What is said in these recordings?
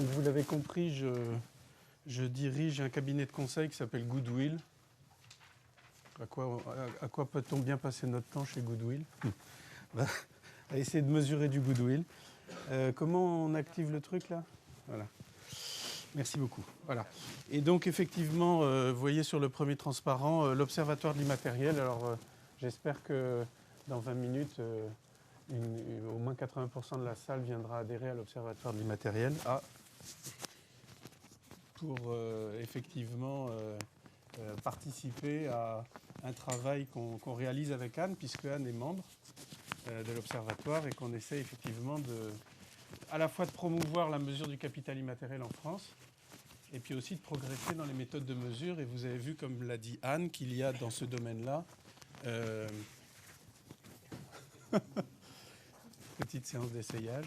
Donc vous l'avez compris, je dirige un cabinet de conseil qui s'appelle Goodwill. À quoi peut-on bien passer notre temps chez Goodwill? À essayer de mesurer du goodwill. Comment on active le truc là? Voilà. Merci beaucoup. Voilà. Et donc effectivement, vous voyez sur le premier transparent l'Observatoire de l'immatériel. Alors j'espère que dans 20 minutes, au moins 80% de la salle viendra adhérer à l'Observatoire de l'immatériel pour effectivement participer à un travail qu'on réalise avec Anne, puisque Anne est membre de l'Observatoire et qu'on essaie effectivement à la fois de promouvoir la mesure du capital immatériel en France et puis aussi de progresser dans les méthodes de mesure. Et vous avez vu, comme l'a dit Anne, qu'il y a dans ce domaine-là petite séance d'essayage.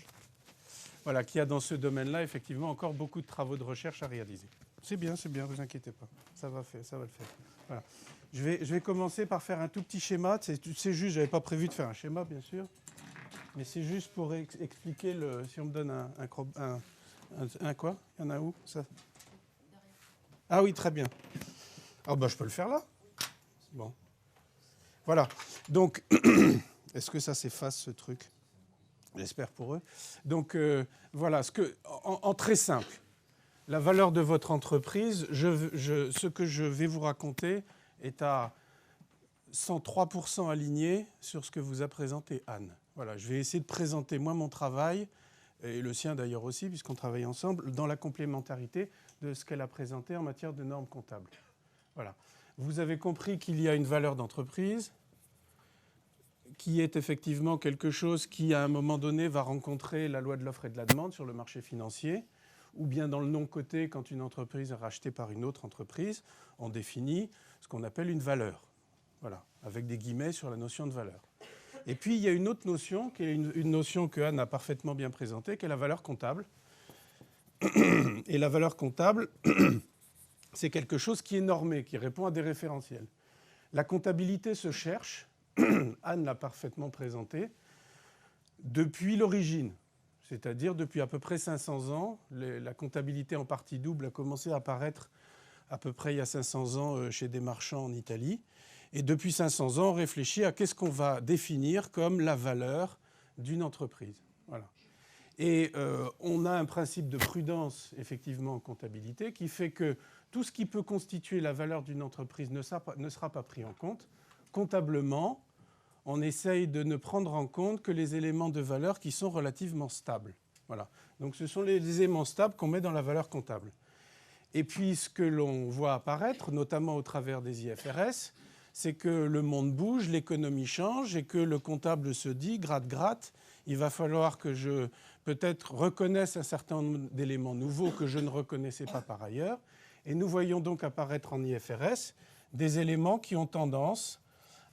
Voilà, qu'il y a dans ce domaine-là effectivement encore beaucoup de travaux de recherche à réaliser. C'est bien, vous inquiétez pas. Ça va le faire. Voilà. Je vais commencer par faire un tout petit schéma. C'est juste, j'avais pas prévu de faire un schéma, bien sûr. Mais c'est juste pour expliquer si on me donne un quoi? Il y en a où ça? Ah oui, très bien. Ah bah je peux le faire là. Bon. Voilà. Donc, est-ce que ça s'efface ce truc? J'espère pour eux. Donc voilà, en très simple, la valeur de votre entreprise, ce que je vais vous raconter est à 103% aligné sur ce que vous a présenté Anne. Voilà, je vais essayer de présenter moi mon travail, et le sien d'ailleurs aussi, puisqu'on travaille ensemble, dans la complémentarité de ce qu'elle a présenté en matière de normes comptables. Voilà. Vous avez compris qu'il y a une valeur d'entreprise, qui est effectivement quelque chose qui, à un moment donné, va rencontrer la loi de l'offre et de la demande sur le marché financier, ou bien dans le non-coté, quand une entreprise est rachetée par une autre entreprise, on définit ce qu'on appelle une valeur. Voilà, avec des guillemets sur la notion de valeur. Et puis, il y a une autre notion, qui est une notion que Anne a parfaitement bien présentée, qui est la valeur comptable. Et la valeur comptable, c'est quelque chose qui est normé, qui répond à des référentiels. La comptabilité se cherche, Anne l'a parfaitement présenté, depuis l'origine. C'est-à-dire depuis à peu près 500 ans, la comptabilité en partie double a commencé à apparaître à peu près il y a 500 ans chez des marchands en Italie. Et depuis 500 ans, on réfléchit à qu'est-ce qu'on va définir comme la valeur d'une entreprise. Voilà. Et on a un principe de prudence, effectivement, en comptabilité, qui fait que tout ce qui peut constituer la valeur d'une entreprise ne sera pas pris en compte. Comptablement, on essaye de ne prendre en compte que les éléments de valeur qui sont relativement stables. Voilà. Donc ce sont les éléments stables qu'on met dans la valeur comptable. Et puis ce que l'on voit apparaître, notamment au travers des IFRS, c'est que le monde bouge, l'économie change et que le comptable se dit, gratte, il va falloir que je peut-être reconnaisse un certain nombre d'éléments nouveaux que je ne reconnaissais pas par ailleurs. Et nous voyons donc apparaître en IFRS des éléments qui ont tendance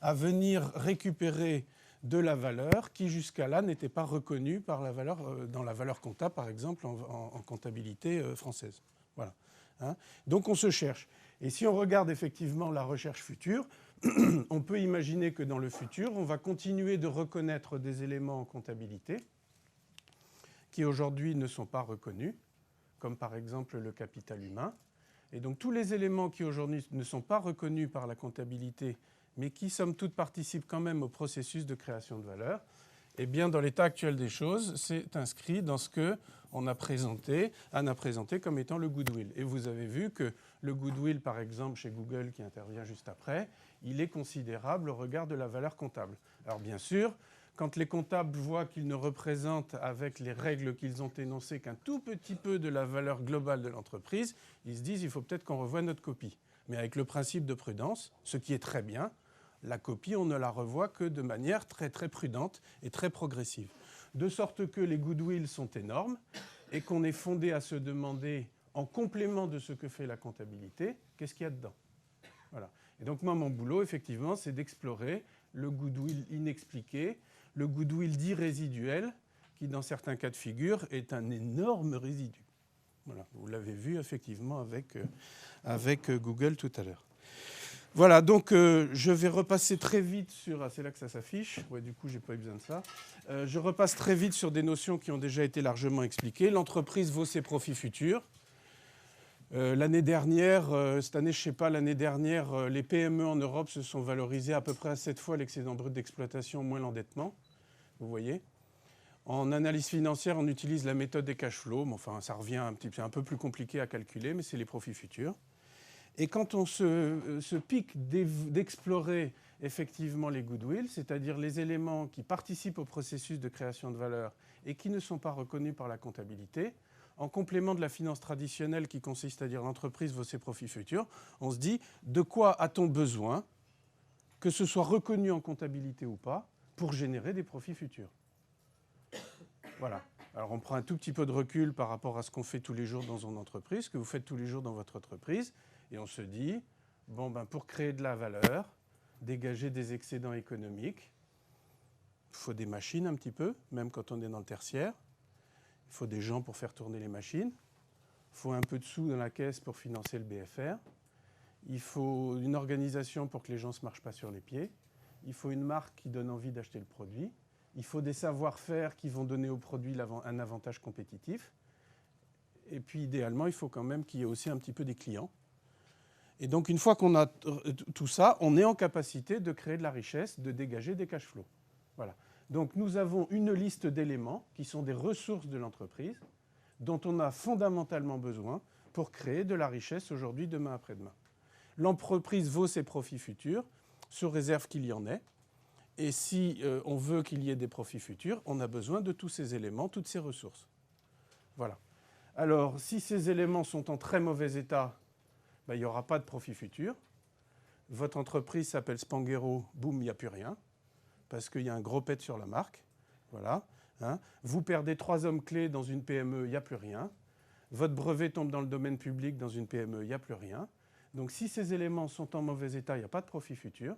à venir récupérer de la valeur qui jusqu'à là n'était pas reconnue par la valeur, dans la valeur comptable, par exemple en comptabilité française. Voilà. Hein? Donc on se cherche. Et si on regarde effectivement la recherche future, on peut imaginer que dans le futur, on va continuer de reconnaître des éléments en comptabilité qui aujourd'hui ne sont pas reconnus, comme par exemple le capital humain. Et donc tous les éléments qui aujourd'hui ne sont pas reconnus par la comptabilité, mais qui, somme toute, participent quand même au processus de création de valeur, eh bien, dans l'état actuel des choses, c'est inscrit dans ce que Anne a présenté comme étant le goodwill. Et vous avez vu que le goodwill, par exemple, chez Google, qui intervient juste après, il est considérable au regard de la valeur comptable. Alors bien sûr, quand les comptables voient qu'ils ne représentent, avec les règles qu'ils ont énoncées, qu'un tout petit peu de la valeur globale de l'entreprise, ils se disent il faut peut-être qu'on revoie notre copie. Mais avec le principe de prudence, ce qui est très bien, la copie, on ne la revoit que de manière très très prudente et très progressive. De sorte que les goodwills sont énormes et qu'on est fondé à se demander, en complément de ce que fait la comptabilité, qu'est-ce qu'il y a dedans. Voilà. Et donc moi, mon boulot, effectivement, c'est d'explorer le goodwill inexpliqué, le goodwill dit résiduel, qui dans certains cas de figure est un énorme résidu. Voilà. Vous l'avez vu effectivement avec Google tout à l'heure. Voilà, donc je vais repasser très vite sur... Ah, c'est là que ça s'affiche. Ouais, du coup, je n'ai pas eu besoin de ça. Je repasse très vite sur des notions qui ont déjà été largement expliquées. L'entreprise vaut ses profits futurs. L'année dernière, cette année, je ne sais pas, l'année dernière, les PME en Europe se sont valorisées à peu près à 7 fois l'excédent brut d'exploitation moins l'endettement. Vous voyez ? En analyse financière, on utilise la méthode des cash flows. Mais enfin, ça revient c'est un peu plus compliqué à calculer, mais c'est les profits futurs. Et quand on se pique d'explorer effectivement les goodwill, c'est-à-dire les éléments qui participent au processus de création de valeur et qui ne sont pas reconnus par la comptabilité, en complément de la finance traditionnelle qui consiste à dire l'entreprise vaut ses profits futurs, on se dit de quoi a-t-on besoin, que ce soit reconnu en comptabilité ou pas, pour générer des profits futurs. Voilà. Alors on prend un tout petit peu de recul par rapport à ce qu'on fait tous les jours dans une entreprise, ce que vous faites tous les jours dans votre entreprise, et on se dit, bon ben pour créer de la valeur, dégager des excédents économiques, il faut des machines un petit peu, même quand on est dans le tertiaire, il faut des gens pour faire tourner les machines, il faut un peu de sous dans la caisse pour financer le BFR, il faut une organisation pour que les gens ne se marchent pas sur les pieds, il faut une marque qui donne envie d'acheter le produit, il faut des savoir-faire qui vont donner au produit un avantage compétitif. Et puis, idéalement, il faut quand même qu'il y ait aussi un petit peu des clients. Et donc, une fois qu'on a tout ça, on est en capacité de créer de la richesse, de dégager des cash flows. Voilà. Donc, nous avons une liste d'éléments qui sont des ressources de l'entreprise dont on a fondamentalement besoin pour créer de la richesse aujourd'hui, demain, après-demain. L'entreprise vaut ses profits futurs, sous réserve qu'il y en ait. Et si on veut qu'il y ait des profits futurs, on a besoin de tous ces éléments, toutes ces ressources. Voilà. Alors, si ces éléments sont en très mauvais état, ben, il n'y aura pas de profit futur. Votre entreprise s'appelle Spanghero, boum, il n'y a plus rien, parce qu'il y a un gros pet sur la marque. Voilà. Hein. Vous perdez 3 hommes clés dans une PME, il n'y a plus rien. Votre brevet tombe dans le domaine public dans une PME, il n'y a plus rien. Donc, si ces éléments sont en mauvais état, il n'y a pas de profit futur.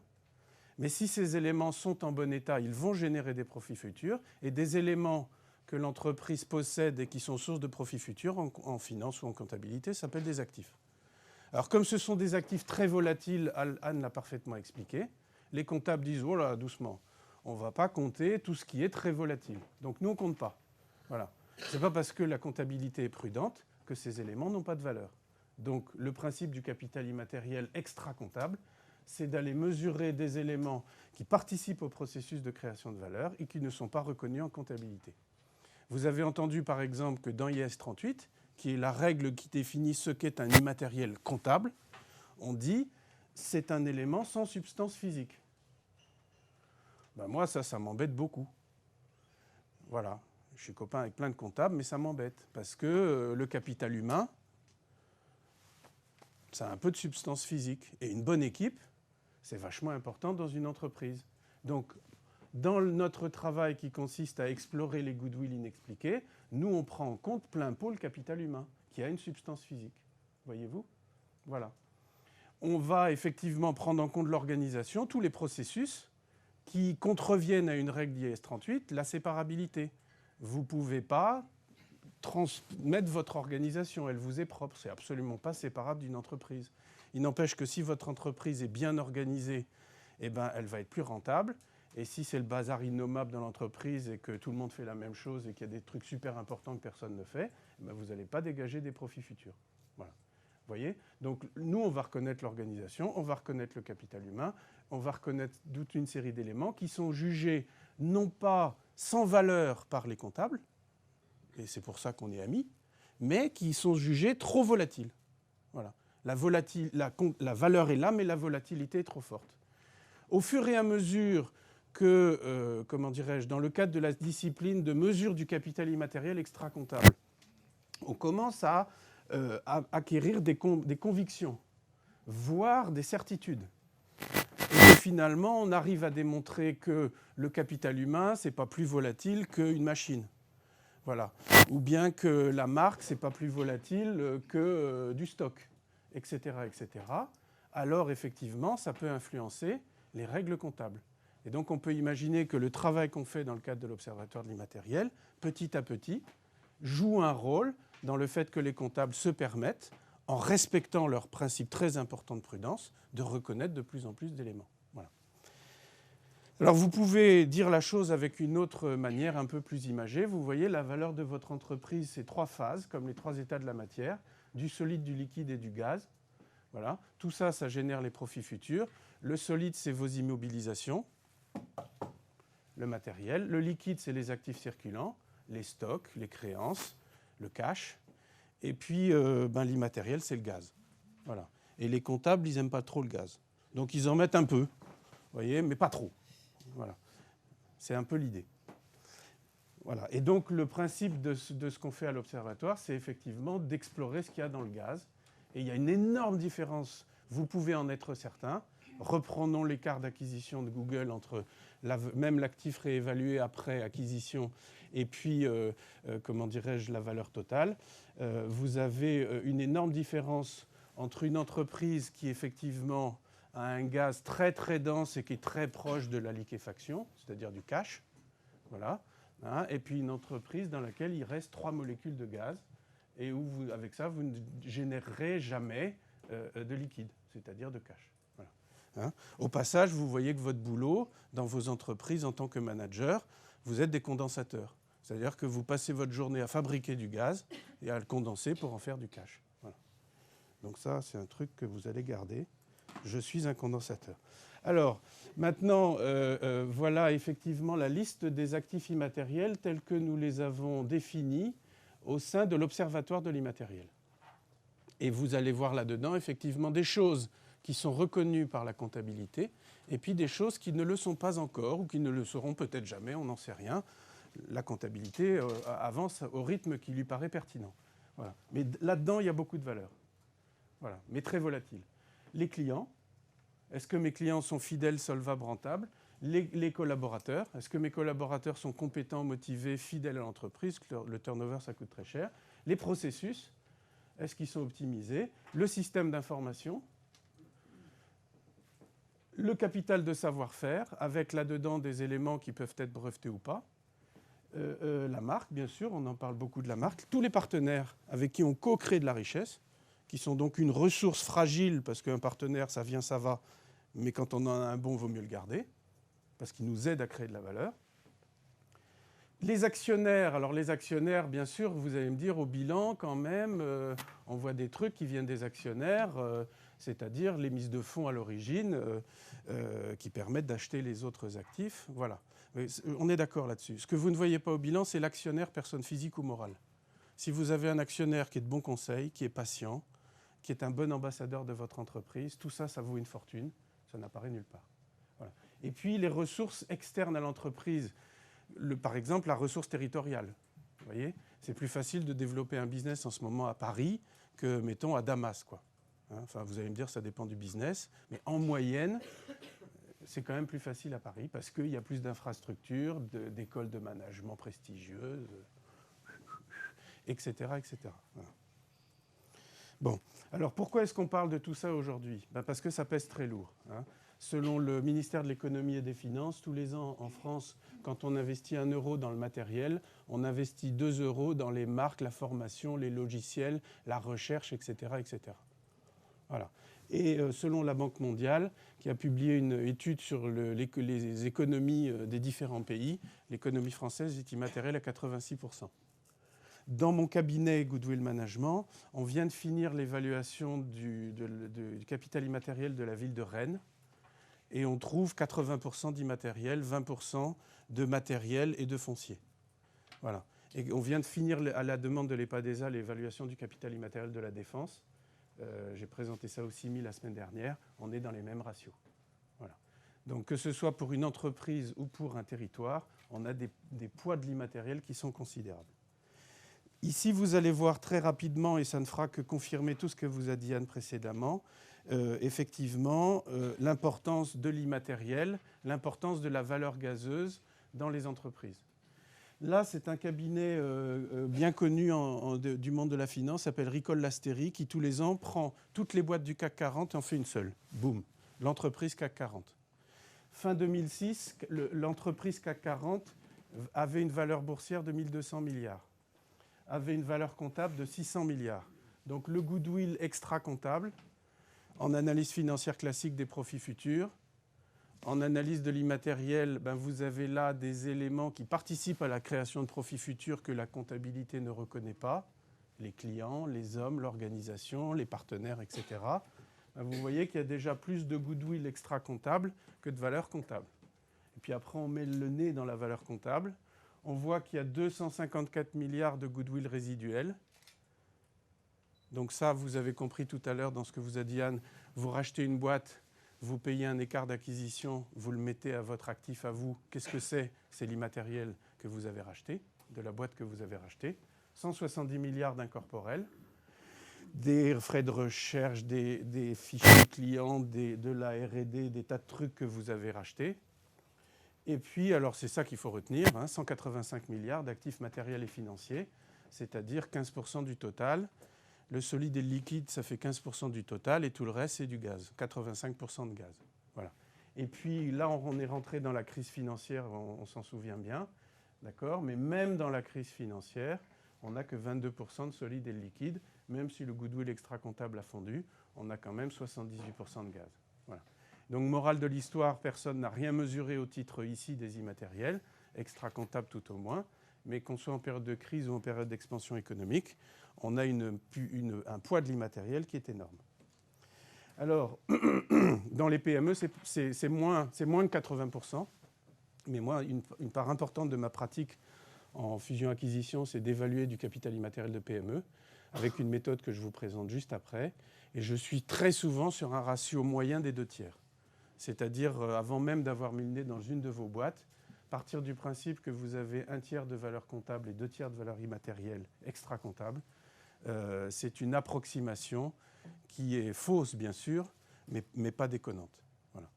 Mais si ces éléments sont en bon état, ils vont générer des profits futurs. Et des éléments que l'entreprise possède et qui sont source de profits futurs en finance ou en comptabilité s'appellent des actifs. Alors comme ce sont des actifs très volatiles, Anne l'a parfaitement expliqué, les comptables disent « Oh là, doucement, on ne va pas compter tout ce qui est très volatile. » Donc nous, on ne compte pas. Voilà. Ce n'est pas parce que la comptabilité est prudente que ces éléments n'ont pas de valeur. Donc le principe du capital immatériel extra-comptable, c'est d'aller mesurer des éléments qui participent au processus de création de valeur et qui ne sont pas reconnus en comptabilité. Vous avez entendu par exemple que dans IAS 38, qui est la règle qui définit ce qu'est un immatériel comptable, on dit c'est un élément sans substance physique. Ben moi, ça m'embête beaucoup. Voilà. Je suis copain avec plein de comptables, mais ça m'embête. Parce que le capital humain, ça a un peu de substance physique. Et une bonne équipe, c'est vachement important dans une entreprise. Donc, dans notre travail qui consiste à explorer les goodwill inexpliqués, nous, on prend en compte plein pot le capital humain, qui a une substance physique. Voyez-vous ? Voilà. On va effectivement prendre en compte l'organisation, tous les processus qui contreviennent à une règle d'IAS 38, la séparabilité. Vous ne pouvez pas transmettre votre organisation, elle vous est propre. Ce n'est absolument pas séparable d'une entreprise. Il n'empêche que si votre entreprise est bien organisée, eh ben, elle va être plus rentable. Et si c'est le bazar innommable dans l'entreprise et que tout le monde fait la même chose et qu'il y a des trucs super importants que personne ne fait, eh ben, vous n'allez pas dégager des profits futurs. Voilà. Vous voyez ? Donc nous, on va reconnaître l'organisation, on va reconnaître le capital humain, on va reconnaître toute une série d'éléments qui sont jugés non pas sans valeur par les comptables, et c'est pour ça qu'on est amis, mais qui sont jugés trop volatiles. Voilà. La valeur est là, mais la volatilité est trop forte. Au fur et à mesure que, dans le cadre de la discipline de mesure du capital immatériel extra-comptable, on commence à acquérir des convictions, voire des certitudes. Et finalement, on arrive à démontrer que le capital humain, ce n'est pas plus volatile qu'une machine. Voilà. Ou bien que la marque, ce n'est pas plus volatile que du stock, etc., etc. Alors, effectivement, ça peut influencer les règles comptables. Et donc, on peut imaginer que le travail qu'on fait dans le cadre de l'Observatoire de l'immatériel, petit à petit, joue un rôle dans le fait que les comptables se permettent, en respectant leur principe très important de prudence, de reconnaître de plus en plus d'éléments. Voilà. Alors vous pouvez dire la chose avec une autre manière un peu plus imagée. Vous voyez, la valeur de votre entreprise, c'est 3 phases, comme les 3 états de la matière, du solide, du liquide et du gaz. Voilà. Tout ça, ça génère les profits futurs. Le solide, c'est vos immobilisations, le matériel. Le liquide, c'est les actifs circulants, les stocks, les créances, le cash. Et puis, l'immatériel, c'est le gaz. Voilà. Et les comptables, ils n'aiment pas trop le gaz. Donc, ils en mettent un peu, vous voyez, mais pas trop. Voilà. C'est un peu l'idée. Voilà. Et donc, le principe de ce qu'on fait à l'Observatoire, c'est effectivement d'explorer ce qu'il y a dans le gaz. Et il y a une énorme différence, vous pouvez en être certain. Reprenons l'écart d'acquisition de Google entre même l'actif réévalué après acquisition et puis, comment dirais-je, la valeur totale. Vous avez une énorme différence entre une entreprise qui, effectivement, a un gaz très, très dense et qui est très proche de la liquéfaction, c'est-à-dire du cash. Voilà. Hein, et puis une entreprise dans laquelle il reste 3 molécules de gaz et où, avec ça, vous ne générerez jamais de liquide, c'est-à-dire de cash. Voilà. Hein. Au passage, vous voyez que votre boulot, dans vos entreprises en tant que manager, vous êtes des condensateurs. C'est-à-dire que vous passez votre journée à fabriquer du gaz et à le condenser pour en faire du cash. Voilà. Donc ça, c'est un truc que vous allez garder. Je suis un condensateur. Alors, maintenant, voilà effectivement la liste des actifs immatériels tels que nous les avons définis au sein de l'Observatoire de l'immatériel. Et vous allez voir là-dedans, effectivement, des choses qui sont reconnues par la comptabilité et puis des choses qui ne le sont pas encore ou qui ne le seront peut-être jamais, on n'en sait rien. La comptabilité avance au rythme qui lui paraît pertinent. Voilà. Mais là-dedans, il y a beaucoup de valeur. Voilà. Mais très volatile. Les clients, est-ce que mes clients sont fidèles, solvables, rentables ? Les collaborateurs, est-ce que mes collaborateurs sont compétents, motivés, fidèles à l'entreprise ? Le turnover, ça coûte très cher. Les processus, est-ce qu'ils sont optimisés ? Le système d'information, le capital de savoir-faire, avec là-dedans des éléments qui peuvent être brevetés ou pas. La marque, bien sûr, on en parle beaucoup de la marque. Tous les partenaires avec qui on co-crée de la richesse, qui sont donc une ressource fragile, parce qu'un partenaire, ça vient, ça va, mais quand on en a un bon, il vaut mieux le garder, parce qu'il nous aide à créer de la valeur. Les actionnaires, alors les actionnaires, bien sûr, vous allez me dire, au bilan, quand même, on voit des trucs qui viennent des actionnaires, c'est-à-dire les mises de fonds à l'origine, qui permettent d'acheter les autres actifs. Voilà. Mais on est d'accord là-dessus. Ce que vous ne voyez pas au bilan, c'est l'actionnaire, personne physique ou morale. Si vous avez un actionnaire qui est de bon conseil, qui est patient, qui est un bon ambassadeur de votre entreprise, tout ça, ça vaut une fortune. Ça n'apparaît nulle part. Voilà. Et puis, les ressources externes à l'entreprise, par exemple, la ressource territoriale. Vous voyez, c'est plus facile de développer un business en ce moment à Paris que, mettons, à Damas, quoi. Hein, enfin, vous allez me dire, ça dépend du business. Mais en moyenne, c'est quand même plus facile à Paris parce qu'il y a plus d'infrastructures, d'écoles de management prestigieuses, etc., etc. Voilà. Bon, alors pourquoi est-ce qu'on parle de tout ça aujourd'hui ? Parce que ça pèse très lourd. Hein. Selon le ministère de l'économie et des finances, tous les ans en France, quand on investit 1 euro dans le matériel, on investit 2 euros dans les marques, la formation, les logiciels, la recherche, etc. etc. Voilà. Et selon la Banque mondiale, qui a publié une étude sur les économies des différents pays, l'économie française est immatérielle à 86%. Dans mon cabinet Goodwill Management, on vient de finir l'évaluation du capital immatériel de la ville de Rennes et on trouve 80% d'immatériel, 20% de matériel et de foncier. Voilà. Et on vient de finir à la demande de l'EPADESA l'évaluation du capital immatériel de la Défense. J'ai présenté ça au CIMI la semaine dernière. On est dans les mêmes ratios. Voilà. Donc que ce soit pour une entreprise ou pour un territoire, on a des poids de l'immatériel qui sont considérables. Ici, vous allez voir très rapidement, et ça ne fera que confirmer tout ce que vous a dit Anne précédemment, effectivement, l'importance de l'immatériel, l'importance de la valeur gazeuse dans les entreprises. Là, c'est un cabinet bien connu du monde de la finance, s'appelle Ricol Lasteri, qui tous les ans prend toutes les boîtes du CAC 40 et en fait une seule. Boum, l'entreprise CAC 40. Fin 2006, l'entreprise CAC 40 avait une valeur boursière de 1200 milliards. Avait une valeur comptable de 600 milliards. Donc le goodwill extra-comptable, en analyse financière classique des profits futurs. En analyse de l'immatériel, vous avez là des éléments qui participent à la création de profits futurs que la comptabilité ne reconnaît pas. Les clients, les hommes, l'organisation, les partenaires, etc. Vous voyez qu'il y a déjà plus de goodwill extra-comptable que de valeur comptable. Et puis après, on met le nez dans la valeur comptable. On voit qu'il y a 254 milliards de goodwill résiduel. Donc ça, vous avez compris tout à l'heure dans ce que vous a dit Anne, vous rachetez une boîte, vous payez un écart d'acquisition, vous le mettez à votre actif à vous. Qu'est-ce que c'est? C'est l'immatériel que vous avez racheté, de la boîte que vous avez rachetée. 170 milliards d'incorporels, des frais de recherche, des fichiers clients, de la R&D, des tas de trucs que vous avez rachetés. Et puis, alors c'est ça qu'il faut retenir, 185 milliards d'actifs matériels et financiers, c'est-à-dire 15% du total. Le solide et le liquide, ça fait 15% du total et tout le reste, c'est du gaz, 85% de gaz. Voilà. Et puis là, on est rentré dans la crise financière, on s'en souvient bien, d'accord? Mais même dans la crise financière, on n'a que 22% de solide et de liquide, même si le goodwill extra-comptable a fondu, on a quand même 78% de gaz. Voilà. Donc, morale de l'histoire, personne n'a rien mesuré au titre ici des immatériels, extra-comptable tout au moins, mais qu'on soit en période de crise ou en période d'expansion économique, on a un poids de l'immatériel qui est énorme. Alors, dans les PME, c'est moins que 80%, mais moi, une part importante de ma pratique en fusion-acquisition, c'est d'évaluer du capital immatériel de PME, avec une méthode que je vous présente juste après. Et je suis très souvent sur un ratio moyen des 2/3. C'est-à-dire, avant même d'avoir mis le nez dans une de vos boîtes, partir du principe que vous avez 1/3 de valeur comptable et 2/3 de valeur immatérielle extra-comptable, c'est une approximation qui est fausse, bien sûr, mais pas déconnante. Voilà.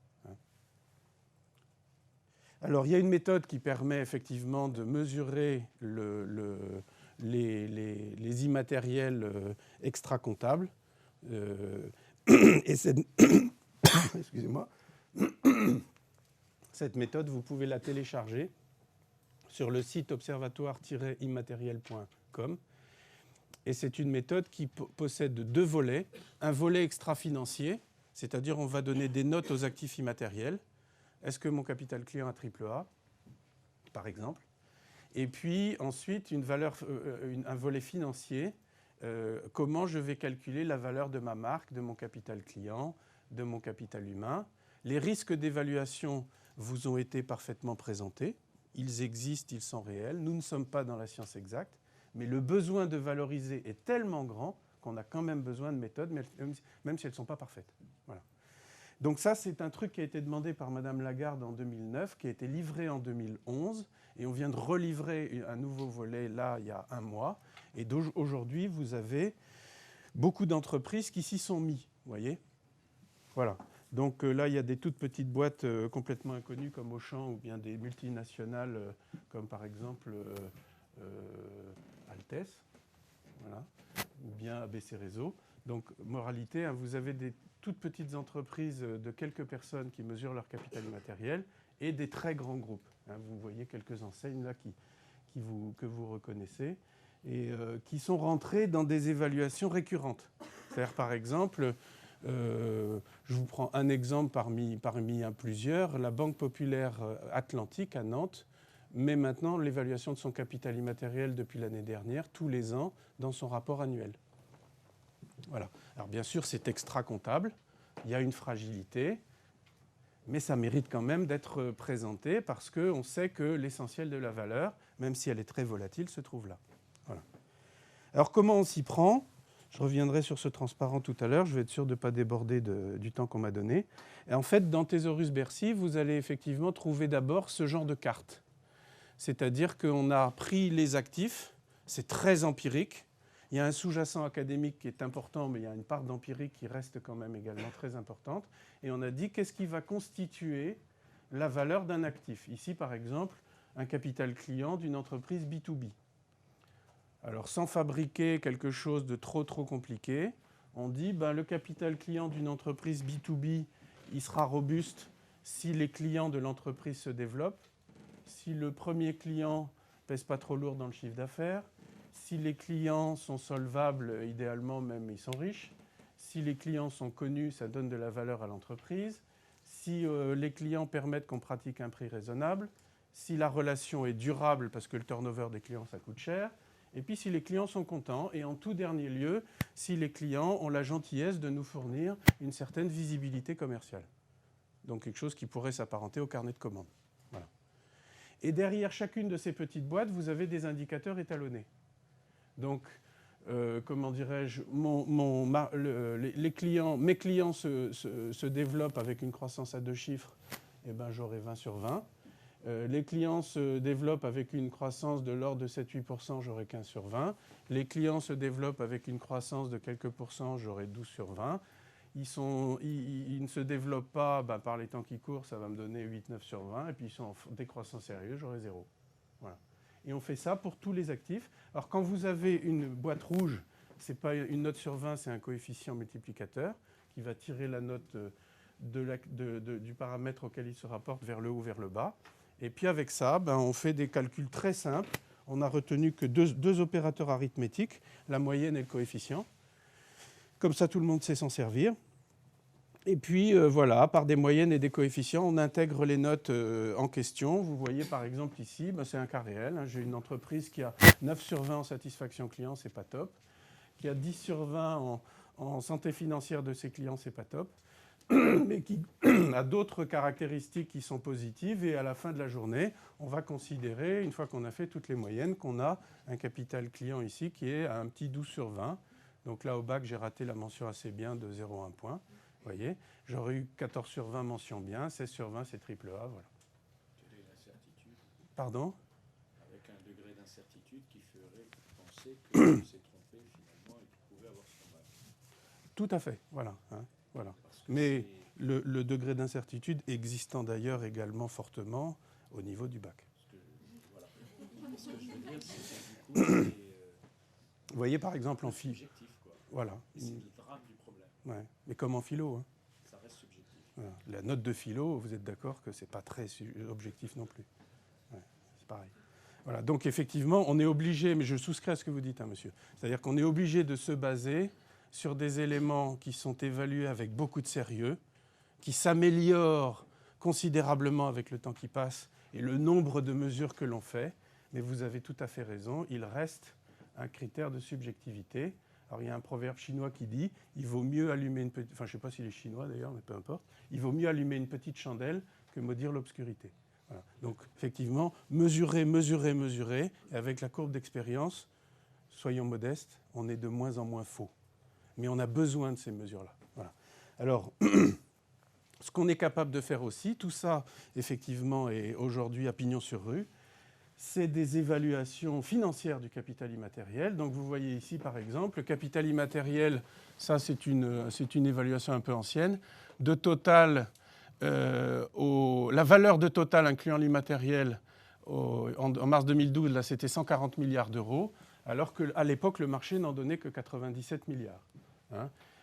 Alors, il y a une méthode qui permet effectivement de mesurer les immatériels extra-comptables. Et cette... Excusez-moi. Cette méthode, vous pouvez la télécharger sur le site observatoire-immatériel.com. Et c'est une méthode qui possède 2 volets. Un volet extra-financier, c'est-à-dire on va donner des notes aux actifs immatériels. Est-ce que mon capital client a AAA, par exemple? Et puis ensuite, un volet financier. Comment je vais calculer la valeur de ma marque, de mon capital client, de mon capital humain. Les risques d'évaluation vous ont été parfaitement présentés. Ils existent, ils sont réels. Nous ne sommes pas dans la science exacte. Mais le besoin de valoriser est tellement grand qu'on a quand même besoin de méthodes, même si elles ne sont pas parfaites. Voilà. Donc ça, c'est un truc qui a été demandé par Madame Lagarde en 2009, qui a été livré en 2011, et on vient de relivrer un nouveau volet, là, il y a un mois. Et aujourd'hui, vous avez beaucoup d'entreprises qui s'y sont mis, vous voyez. Voilà. Donc là, il y a des toutes petites boîtes complètement inconnues comme Auchan, ou bien des multinationales comme par exemple... Altes, voilà, ou bien ABC Réseau. Donc, moralité, vous avez des toutes petites entreprises de quelques personnes qui mesurent leur capital immatériel et des très grands groupes. Vous voyez quelques enseignes là que vous reconnaissez et qui sont rentrées dans des évaluations récurrentes. C'est-à-dire, par exemple, je vous prends un exemple parmi plusieurs, la Banque Populaire Atlantique à Nantes, mais maintenant l'évaluation de son capital immatériel depuis l'année dernière, tous les ans, dans son rapport annuel. Voilà. Alors bien sûr, c'est extra-comptable, il y a une fragilité, mais ça mérite quand même d'être présenté parce qu'on sait que l'essentiel de la valeur, même si elle est très volatile, se trouve là. Voilà. Alors comment on s'y prend ? Je reviendrai sur ce transparent tout à l'heure, je vais être sûr de ne pas déborder du temps qu'on m'a donné. Et en fait, dans Thésaurus Bercy, vous allez effectivement trouver d'abord ce genre de carte. C'est-à-dire qu'on a pris les actifs, c'est très empirique. Il y a un sous-jacent académique qui est important, mais il y a une part d'empirique qui reste quand même également très importante. Et on a dit qu'est-ce qui va constituer la valeur d'un actif. Ici, par exemple, un capital client d'une entreprise B2B. Alors, sans fabriquer quelque chose de trop compliqué, on dit le capital client d'une entreprise B2B, il sera robuste si les clients de l'entreprise se développent, si le premier client pèse pas trop lourd dans le chiffre d'affaires, Si les clients sont solvables, idéalement même ils sont riches. Si les clients sont connus, ça donne de la valeur à l'entreprise. Si les clients permettent qu'on pratique un prix raisonnable. Si la relation est durable, parce que le turnover des clients, ça coûte cher. Et puis si les clients sont contents. Et en tout dernier lieu, si les clients ont la gentillesse de nous fournir une certaine visibilité commerciale. Donc quelque chose qui pourrait s'apparenter au carnet de commandes. Voilà. Et derrière chacune de ces petites boîtes, vous avez des indicateurs étalonnés. Donc, comment dirais-je, mes clients se développent avec une croissance à 2 chiffres, eh ben, j'aurai 20 sur 20. Les clients se développent avec une croissance de l'ordre de 7-8%, j'aurai 15 sur 20. Les clients se développent avec une croissance de quelques pourcents, j'aurai 12 sur 20. Ils ne se développent pas par les temps qui courent, ça va me donner 8-9 sur 20. Et puis ils sont en décroissance sérieuse, j'aurai 0. Voilà. Et on fait ça pour tous les actifs. Alors quand vous avez une boîte rouge, ce n'est pas une note sur 20, c'est un coefficient multiplicateur qui va tirer la note du paramètre auquel il se rapporte vers le haut ou vers le bas. Et puis avec ça, on fait des calculs très simples. On n'a retenu que deux opérateurs arithmétiques, la moyenne et le coefficient. Comme ça, tout le monde sait s'en servir. Et puis, voilà, par des moyennes et des coefficients, on intègre les notes en question. Vous voyez, par exemple, ici, c'est un cas réel. J'ai une entreprise qui a 9 sur 20 en satisfaction client, c'est pas top. Qui a 10 sur 20 en santé financière de ses clients, c'est pas top. Mais qui a d'autres caractéristiques qui sont positives. Et à la fin de la journée, on va considérer, une fois qu'on a fait toutes les moyennes, qu'on a un capital client ici qui est à un petit 12 sur 20. Donc là, au bac, j'ai raté la mention assez bien de 0,1 point. Vous voyez, j'aurais eu 14 sur 20 mention bien, 16 sur 20, c'est triple A. Voilà. Quelle est l'incertitude ? Pardon ? Avec un degré d'incertitude qui ferait penser que s'est trompé finalement et qu'il pouvait avoir son bac. Tout à fait, voilà. Voilà. Mais le degré d'incertitude existant d'ailleurs également fortement au niveau du bac. Voilà. Ce que je veux dire, c'est que du coup, vous voyez par exemple en philo. Subjectif, quoi. Voilà. C'est le drame du problème. Ouais. Mais comme en philo. Ça reste subjectif. Voilà. La note de philo, vous êtes d'accord que c'est pas très objectif non plus. Ouais, c'est pareil. Voilà. Donc effectivement, on est obligé, mais je souscris à ce que vous dites, monsieur. C'est-à-dire qu'on est obligé de se baser sur des éléments qui sont évalués avec beaucoup de sérieux, qui s'améliorent considérablement avec le temps qui passe et le nombre de mesures que l'on fait. Mais vous avez tout à fait raison, il reste un critère de subjectivité. Alors il y a un proverbe chinois qui dit « il vaut mieux allumer une petite... » Enfin, je ne sais pas s'il est chinois d'ailleurs, mais peu importe. « Il vaut mieux allumer une petite chandelle que maudire l'obscurité. » Voilà. Donc effectivement, mesurer. Et avec la courbe d'expérience, soyons modestes, on est de moins en moins faux. Mais on a besoin de ces mesures-là. Voilà. Alors, ce qu'on est capable de faire aussi, tout ça, effectivement, est aujourd'hui à pignon sur rue, c'est des évaluations financières du capital immatériel. Donc vous voyez ici, par exemple, le capital immatériel, ça c'est une évaluation un peu ancienne, de Total, la valeur de Total incluant l'immatériel en mars 2012, là c'était 140 milliards d'euros, alors qu'à l'époque le marché n'en donnait que 97 milliards.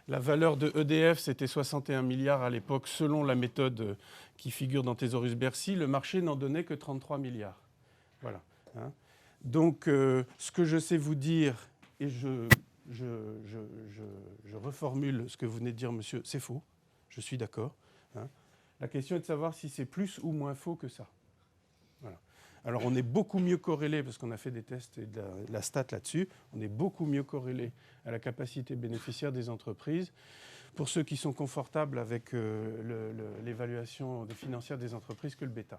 La valeur de EDF, c'était 61 milliards à l'époque, selon la méthode qui figure dans Thésaurus Bercy. Le marché n'en donnait que 33 milliards. Voilà. Donc, ce que je sais vous dire, et je reformule ce que vous venez de dire, monsieur, c'est faux. Je suis d'accord. La question est de savoir si c'est plus ou moins faux que ça. Voilà. Alors, on est beaucoup mieux corrélé, parce qu'on a fait des tests et de la stat là-dessus, on est beaucoup mieux corrélé à la capacité bénéficiaire des entreprises. Pour ceux qui sont confortables avec l'évaluation financière des entreprises que le bêta.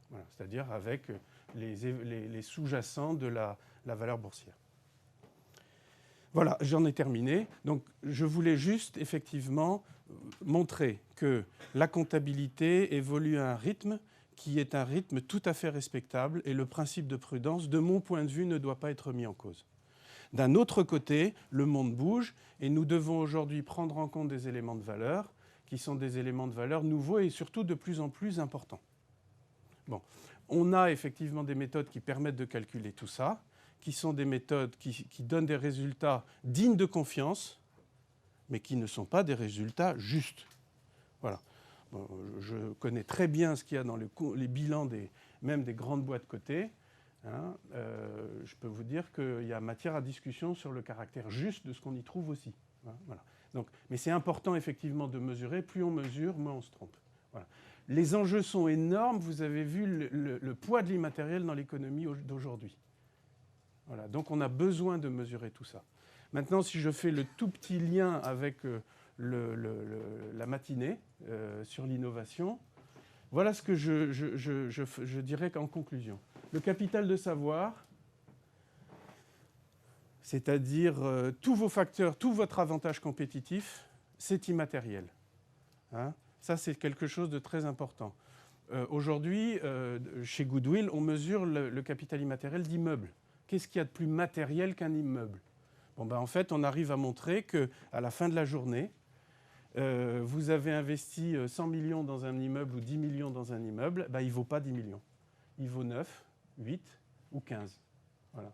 Voilà, c'est-à-dire avec les sous-jacents de la valeur boursière. Voilà, j'en ai terminé. Donc, je voulais juste, effectivement, montrer que la comptabilité évolue à un rythme qui est un rythme tout à fait respectable et le principe de prudence, de mon point de vue, ne doit pas être mis en cause. D'un autre côté, le monde bouge et nous devons aujourd'hui prendre en compte des éléments de valeur qui sont des éléments de valeur nouveaux et surtout de plus en plus importants. Bon, on a effectivement des méthodes qui permettent de calculer tout ça, qui sont des méthodes qui donnent des résultats dignes de confiance, mais qui ne sont pas des résultats justes. Voilà. Bon, je connais très bien ce qu'il y a dans les bilans même des grandes boîtes cotées. hein, je peux vous dire qu'il y a matière à discussion sur le caractère juste de ce qu'on y trouve aussi. Hein, voilà. Donc, mais c'est important effectivement de mesurer. Plus on mesure, moins on se trompe. Voilà. Les enjeux sont énormes. Vous avez vu le poids de l'immatériel dans l'économie d'aujourd'hui. Voilà. Donc on a besoin de mesurer tout ça. Maintenant, si je fais le tout petit lien avec la matinée sur l'innovation, voilà ce que je dirais qu'en conclusion. Le capital de savoir, c'est-à-dire tous vos facteurs, tout votre avantage compétitif, c'est immatériel. Hein, ça, c'est quelque chose de très important. Aujourd'hui, chez Goodwill, on mesure le capital immatériel d'immeubles. Qu'est-ce qu'il y a de plus matériel qu'un immeuble ? Bon, ben, en fait, on arrive à montrer qu'à la fin de la journée, vous avez investi 100 millions dans un immeuble ou 10 millions dans un immeuble, ben, il ne vaut pas 10 millions. Il vaut 9, 8 ou 15. Voilà.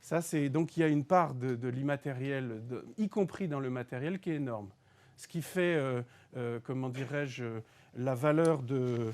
Ça, donc il y a une part de l'immatériel, y compris dans le matériel, qui est énorme. Ce qui fait, comment dirais-je, la valeur de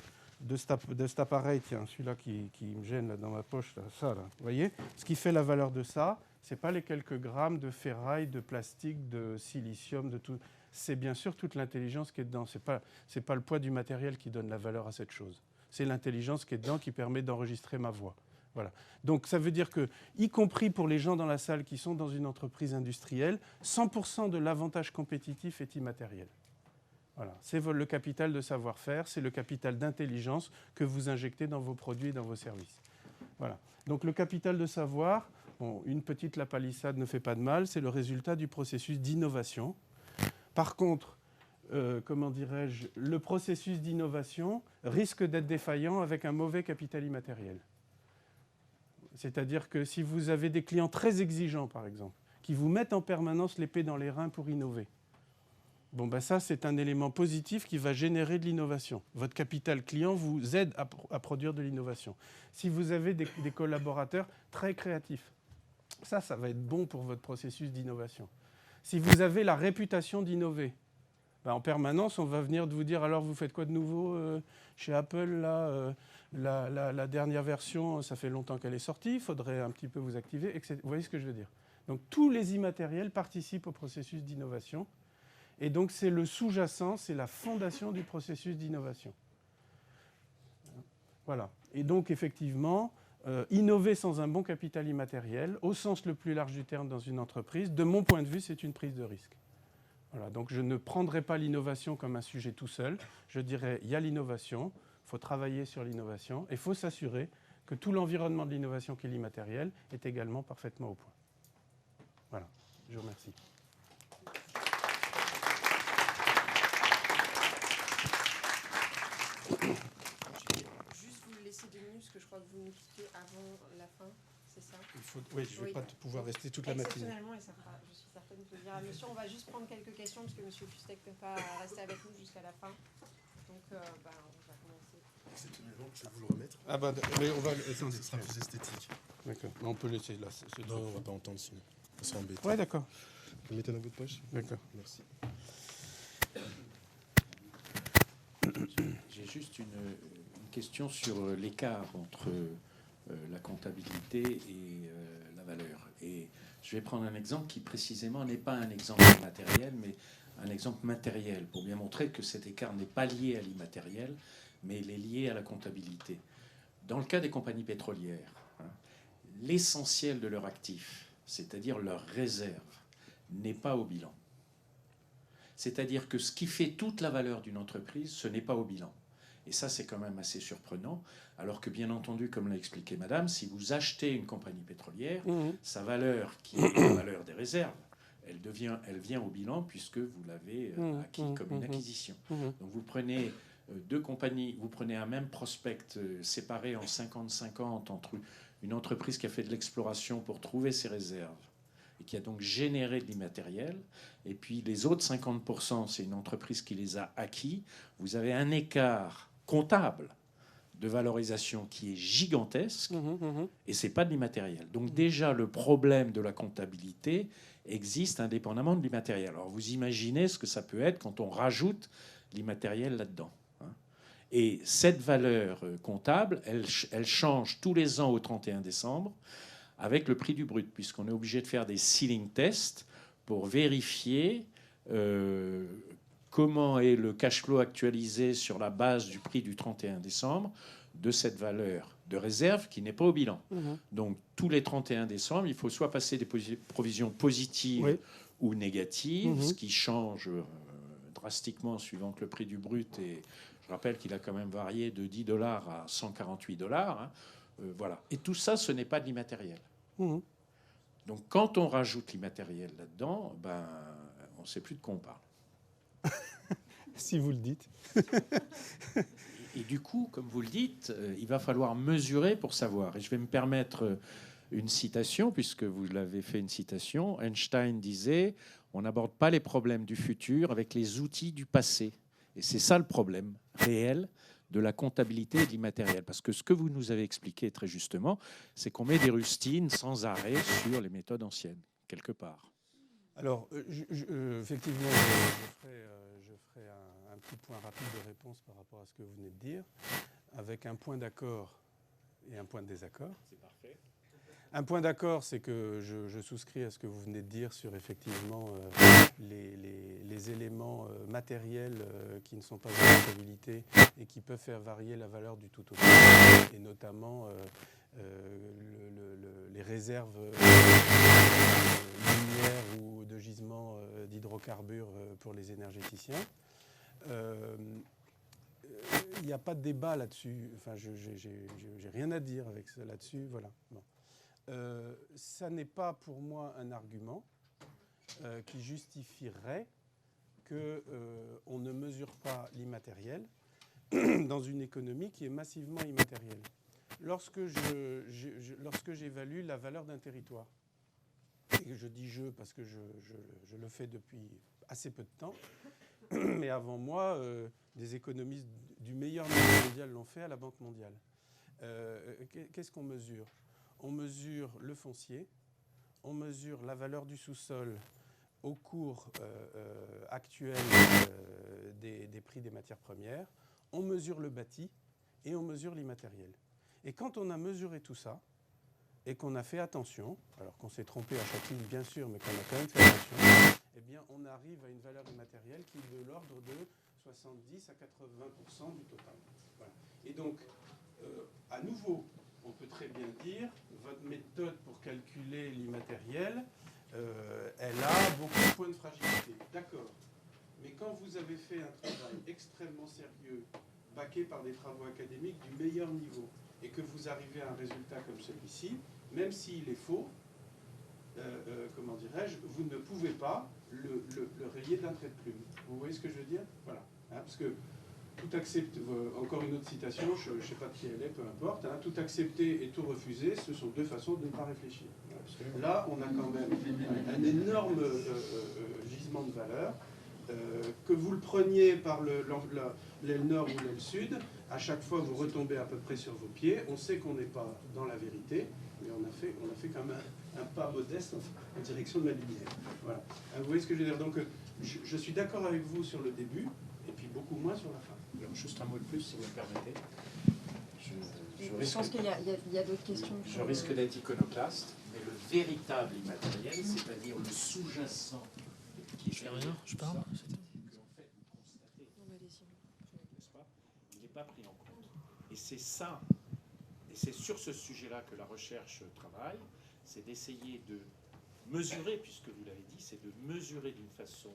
cet appareil, tiens, celui-là qui me gêne là, dans ma poche, là, ça, là, vous voyez, ce qui fait la valeur de ça, ce n'est pas les quelques grammes de ferraille, de plastique, de silicium, de tout. C'est bien sûr toute l'intelligence qui est dedans. Ce n'est pas le poids du matériel qui donne la valeur à cette chose. C'est l'intelligence qui est dedans qui permet d'enregistrer ma voix. Voilà. Donc ça veut dire que, y compris pour les gens dans la salle qui sont dans une entreprise industrielle, 100% de l'avantage compétitif est immatériel. Voilà. C'est le capital de savoir-faire, c'est le capital d'intelligence que vous injectez dans vos produits et dans vos services. Voilà. Donc le capital de savoir, bon, une petite lapalissade ne fait pas de mal, c'est le résultat du processus d'innovation. Par contre, comment dirais-je, le processus d'innovation risque d'être défaillant avec un mauvais capital immatériel. C'est-à-dire que si vous avez des clients très exigeants, par exemple, qui vous mettent en permanence l'épée dans les reins pour innover, bon, ben ça, c'est un élément positif qui va générer de l'innovation. Votre capital client vous aide à produire de l'innovation. Si vous avez des collaborateurs très créatifs, ça va être bon pour votre processus d'innovation. Si vous avez la réputation d'innover, ben en permanence, on va venir de vous dire, alors vous faites quoi de nouveau chez Apple là, la dernière version, ça fait longtemps qu'elle est sortie, il faudrait un petit peu vous activer, etc. Vous voyez ce que je veux dire ? Donc tous les immatériels participent au processus d'innovation. Et donc c'est le sous-jacent, c'est la fondation du processus d'innovation. Voilà. Et donc effectivement, innover sans un bon capital immatériel, au sens le plus large du terme dans une entreprise, de mon point de vue, c'est une prise de risque. Voilà. Donc je ne prendrai pas l'innovation comme un sujet tout seul. Je dirais, il y a l'innovation, il faut travailler sur l'innovation, et il faut s'assurer que tout l'environnement de l'innovation qui est l'immatériel est également parfaitement au point. Voilà. Je vous remercie. Juste vous laisser 2 minutes, parce que je crois que vous nous quittez avant la fin, c'est ça ? Oui, je ne vais pas pouvoir rester toute la matinée. Exceptionnellement, et ça fera, je suis certaine, plaisir à monsieur. On va juste prendre quelques questions, parce que monsieur Fustek ne peut pas rester avec nous jusqu'à la fin. Donc, on va commencer. Exceptionnellement, je vais vous le remettre. Ah bah, mais on va... Ce sera plus esthétique. D'accord. On peut laisser là. Non, on ne va pas entendre sinon. On sera embêté. Ouais, d'accord. Vous mettez dans votre poche. D'accord. Merci. J'ai juste une question sur l'écart entre la comptabilité et la valeur. Et je vais prendre un exemple qui précisément n'est pas un exemple matériel, mais un exemple matériel, pour bien montrer que cet écart n'est pas lié à l'immatériel, mais il est lié à la comptabilité. Dans le cas des compagnies pétrolières, l'essentiel de leur actif, c'est-à-dire leur réserve, n'est pas au bilan. C'est-à-dire que ce qui fait toute la valeur d'une entreprise, ce n'est pas au bilan. Et ça, c'est quand même assez surprenant. Alors que, bien entendu, comme l'a expliqué Madame, si vous achetez une compagnie pétrolière, sa valeur, qui est la valeur des réserves, elle vient au bilan puisque vous l'avez acquis comme une acquisition. Donc vous prenez deux compagnies, vous prenez un même prospect séparé en 50-50 entre une entreprise qui a fait de l'exploration pour trouver ses réserves et qui a donc généré de l'immatériel, et puis les autres 50%, c'est une entreprise qui les a acquis. Vous avez un écart comptable de valorisation qui est gigantesque, et c'est pas de l'immatériel. Donc déjà, le problème de la comptabilité existe indépendamment de l'immatériel. Alors vous imaginez ce que ça peut être quand on rajoute l'immatériel là-dedans. Et cette valeur comptable, elle change tous les ans au 31 décembre avec le prix du brut, puisqu'on est obligé de faire des ceiling tests pour vérifier comment est le cash flow actualisé sur la base du prix du 31 décembre de cette valeur de réserve qui n'est pas au bilan. Donc, tous les 31 décembre, il faut soit passer des provisions positives ou négatives, ce qui change drastiquement suivant que le prix du brut est... Je rappelle qu'il a quand même varié de $10 à $148. Hein. Voilà. Et tout ça, ce n'est pas de l'immatériel. Donc, quand on rajoute l'immatériel là-dedans, ben, on ne sait plus de quoi on parle. Si vous le dites. Et du coup, comme vous le dites, il va falloir mesurer pour savoir. Et je vais me permettre une citation, puisque vous l'avez fait une citation. Einstein disait « On n'aborde pas les problèmes du futur avec les outils du passé ». Et c'est ça le problème réel de la comptabilité et de l'immatériel. Parce que ce que vous nous avez expliqué très justement, c'est qu'on met des rustines sans arrêt sur les méthodes anciennes, quelque part. Alors, effectivement, je ferai un petit point rapide de réponse par rapport à ce que vous venez de dire, avec un point d'accord et un point de désaccord. C'est parfait. Un point d'accord, c'est que je souscris à ce que vous venez de dire sur effectivement les éléments matériels qui ne sont pas de comptabilité et qui peuvent faire varier la valeur du tout au tout, et notamment les réserves minières ou de gisements d'hydrocarbures pour les énergéticiens. Il n'y a pas de débat là-dessus. Enfin, j'ai rien à dire avec ça là-dessus. Voilà. Bon. Ça n'est pas pour moi un argument qui justifierait qu'on ne mesure pas l'immatériel dans une économie qui est massivement immatérielle. Lorsque j'évalue la valeur d'un territoire, et je dis « je » parce que je le fais depuis assez peu de temps, mais avant moi, des économistes du meilleur niveau mondial l'ont fait à la Banque mondiale. Qu'est-ce qu'on mesure ? On mesure le foncier, on mesure la valeur du sous-sol au cours actuel des prix des matières premières, on mesure le bâti et on mesure l'immatériel. Et quand on a mesuré tout ça, et qu'on a fait attention, alors qu'on s'est trompé à chaque ligne bien sûr, mais qu'on a quand même fait attention, eh bien on arrive à une valeur immatérielle qui est de l'ordre de 70 à 80% du total. Voilà. Et donc, à nouveau, on peut très bien dire, votre méthode pour calculer l'immatériel, elle a beaucoup de points de fragilité. D'accord. Mais quand vous avez fait un travail extrêmement sérieux, baqué par des travaux académiques du meilleur niveau, et que vous arrivez à un résultat comme celui-ci, même s'il est faux, comment dirais-je, vous ne pouvez pas le rayer d'un trait de plume. Vous voyez ce que je veux dire ? Voilà. Hein, parce que tout accepter, encore une autre citation, je ne sais pas de qui elle est, peu importe, hein, tout accepter et tout refuser, ce sont deux façons de ne pas réfléchir. Parce que là, on a quand même un énorme gisement de valeur. Que vous le preniez par l'aile nord ou l'aile sud, à chaque fois vous retombez à peu près sur vos pieds. On sait qu'on n'est pas dans la vérité, mais on a fait quand même un pas modeste en direction de la lumière. Voilà. Vous voyez ce que je veux dire ? Donc je suis d'accord avec vous sur le début, et puis beaucoup moins sur la fin. Alors, juste un mot de plus, si vous me permettez. Je pense qu'il y a d'autres questions. Je risque d'être iconoclaste, mais le véritable immatériel, c'est-à-dire le sous-jacent, qui Je fais rien, je parle. que en fait vous constatez, n'est-ce pas ? Il n'est pas pris en compte. Et c'est ça, et c'est sur ce sujet-là que la recherche travaille, c'est d'essayer de mesurer, puisque vous l'avez dit, c'est de mesurer d'une façon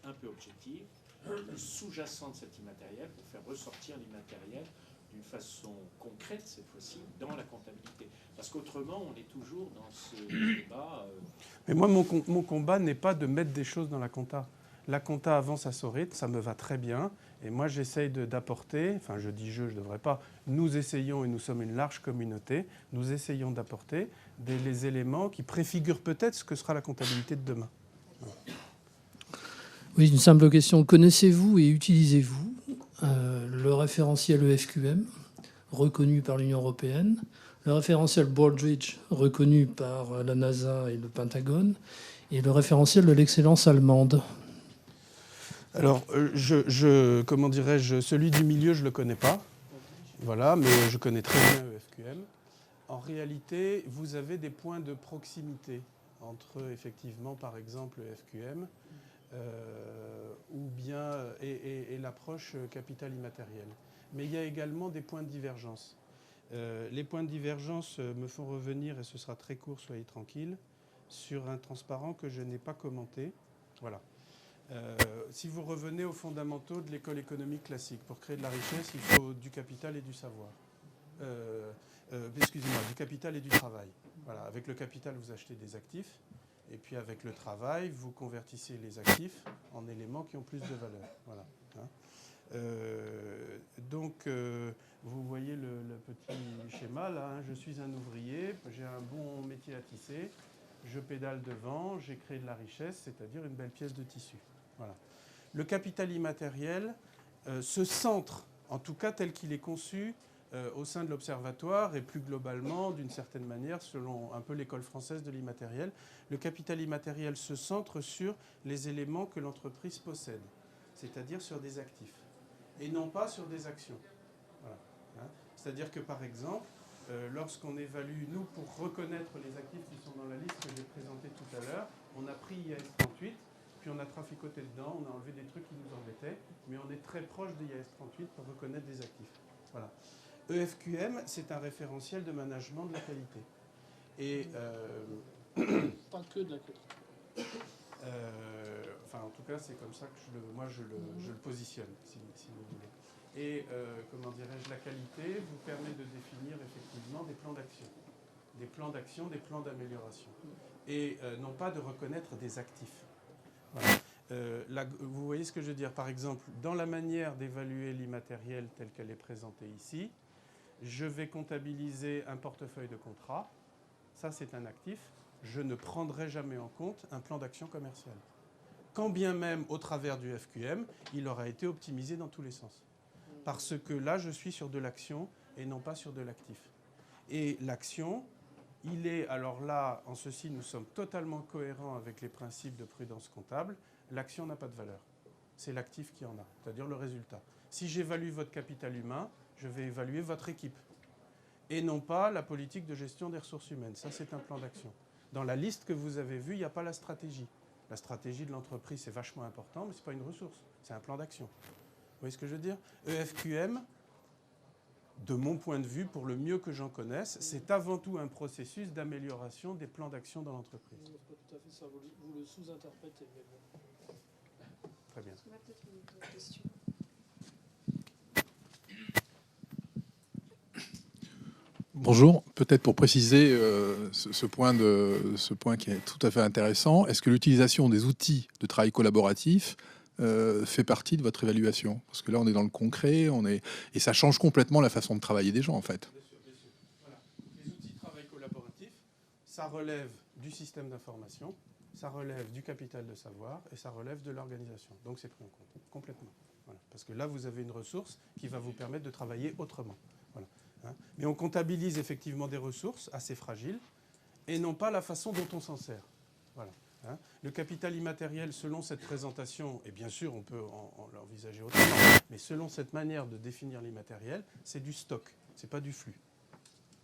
un peu objective le sous-jacent de cet immatériel pour faire ressortir l'immatériel d'une façon concrète, cette fois-ci, dans la comptabilité. Parce qu'autrement, on est toujours dans ce débat... Mais moi, mon combat n'est pas de mettre des choses dans la compta. La compta avance à son rythme, ça me va très bien. Et moi, j'essaye d'apporter, enfin je dis je ne devrais pas, nous essayons, et nous sommes une large communauté, nous essayons d'apporter les éléments qui préfigurent peut-être ce que sera la comptabilité de demain. Oui, une simple question. Connaissez-vous et utilisez-vous le référentiel EFQM, reconnu par l'Union européenne, le référentiel Broadridge, reconnu par la NASA et le Pentagone, et le référentiel de l'excellence allemande? Alors, comment dirais-je, celui du milieu, je ne le connais pas. Voilà, mais je connais très bien EFQM. En réalité, vous avez des points de proximité entre, effectivement, par exemple, EFQM ou bien, et l'approche capital immatériel. Mais il y a également des points de divergence. Les points de divergence me font revenir, et ce sera très court, soyez tranquilles, sur un transparent que je n'ai pas commenté. Voilà. Si vous revenez aux fondamentaux de l'école économique classique, pour créer de la richesse, il faut du capital et du savoir. Excusez-moi, du capital et du travail. Voilà. Avec le capital, vous achetez des actifs, et puis avec le travail, vous convertissez les actifs en éléments qui ont plus de valeur. Voilà. Hein. Donc, vous voyez le petit schéma, là. Hein. Je suis un ouvrier, j'ai un bon métier à tisser, je pédale devant, j'ai créé de la richesse, c'est-à-dire une belle pièce de tissu. Voilà. Le capital immatériel se centre, en tout cas tel qu'il est conçu, au sein de l'Observatoire et plus globalement, d'une certaine manière, selon un peu l'école française de l'immatériel, le capital immatériel se centre sur les éléments que l'entreprise possède, c'est-à-dire sur des actifs, et non pas sur des actions. Voilà. Hein. C'est-à-dire que, par exemple, lorsqu'on évalue, nous, pour reconnaître les actifs qui sont dans la liste que j'ai présentée tout à l'heure, on a pris IAS 38, puis on a traficoté dedans, on a enlevé des trucs qui nous embêtaient, mais on est très proche de IAS 38 pour reconnaître des actifs. Voilà. EFQM, c'est un référentiel de management de la qualité. Et Pas que de la qualité. Enfin, en tout cas, c'est comme ça que je le positionne, si vous voulez. Et, comment dirais-je, la qualité vous permet de définir effectivement des plans d'action. Des plans d'action, des plans d'amélioration. Et non pas de reconnaître des actifs. Voilà. Vous voyez ce que je veux dire? Par exemple, dans la manière d'évaluer l'immatériel tel qu'elle est présentée ici, je vais comptabiliser un portefeuille de contrats. Ça, c'est un actif. Je ne prendrai jamais en compte un plan d'action commercial. Quand bien même, au travers du FQM, il aura été optimisé dans tous les sens. Parce que là, je suis sur de l'action et non pas sur de l'actif. Et l'action, il est, alors là, en ceci, nous sommes totalement cohérents avec les principes de prudence comptable. L'action n'a pas de valeur. C'est l'actif qui en a, c'est-à-dire le résultat. Si j'évalue votre capital humain, je vais évaluer votre équipe. Et non pas la politique de gestion des ressources humaines. Ça, c'est un plan d'action. Dans la liste que vous avez vue, il n'y a pas la stratégie. La stratégie de l'entreprise, c'est vachement important, mais ce n'est pas une ressource. C'est un plan d'action. Vous voyez ce que je veux dire? EFQM, de mon point de vue, pour le mieux que j'en connaisse, c'est avant tout un processus d'amélioration des plans d'action dans l'entreprise. Non, c'est pas tout à fait ça. Vous le sous-interprétez. Mais bon. Très bien. On a peut-être une autre question. Bonjour, peut-être pour préciser ce point qui est tout à fait intéressant, est-ce que l'utilisation des outils de travail collaboratif fait partie de votre évaluation? Parce que là, on est dans le concret, et ça change complètement la façon de travailler des gens, en fait. Bien sûr, bien sûr. Voilà. Les outils de travail collaboratif, ça relève du système d'information, ça relève du capital de savoir, et ça relève de l'organisation. Donc c'est pris en compte, complètement. Voilà. Parce que là, vous avez une ressource qui va vous permettre de travailler autrement. Voilà. Hein. Mais on comptabilise effectivement des ressources assez fragiles et non pas la façon dont on s'en sert. Voilà. Hein. Le capital immatériel, selon cette présentation, et bien sûr on peut l'envisager autrement, mais selon cette manière de définir l'immatériel, c'est du stock, c'est pas du flux.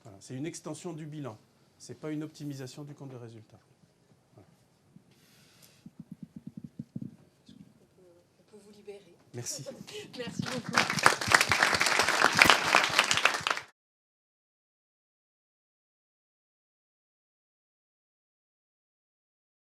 Voilà. C'est une extension du bilan, c'est pas une optimisation du compte de résultat. Voilà. On peut vous libérer. Merci. Merci beaucoup.